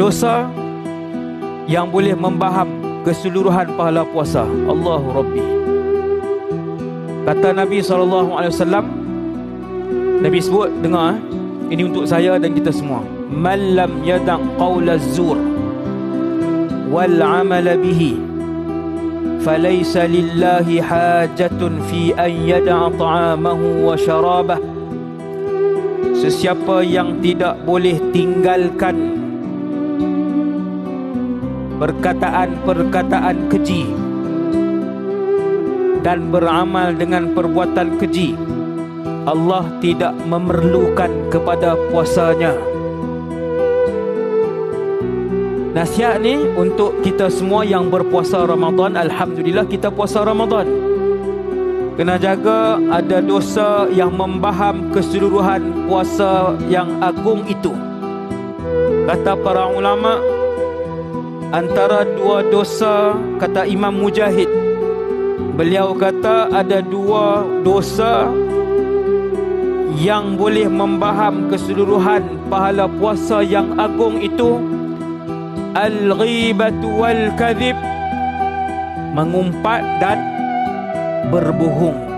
dosa yang boleh membaham keseluruhan pahala puasa. Allahu Rabbi. Kata Nabi SAW, Nabi sebut, dengar, ini untuk saya dan kita semua. Man lam yada' qawla zur wal amala bihi falaysa lillahi hajatun fi an yada'a ta'amahu wa syarabah. Sesiapa yang tidak boleh tinggalkan perkataan-perkataan keji dan beramal dengan perbuatan keji, Allah tidak memerlukan kepada puasanya. Nasihat ni untuk kita semua yang berpuasa Ramadan. Alhamdulillah kita puasa Ramadan. Kena jaga ada dosa yang membaham keseluruhan puasa yang agung itu. Kata para ulama, antara dua dosa, kata Imam Mujahid, beliau kata ada dua dosa yang boleh membaham keseluruhan pahala puasa yang agung itu. Al-ghibatu wal kadhib, mengumpat dan berbohong.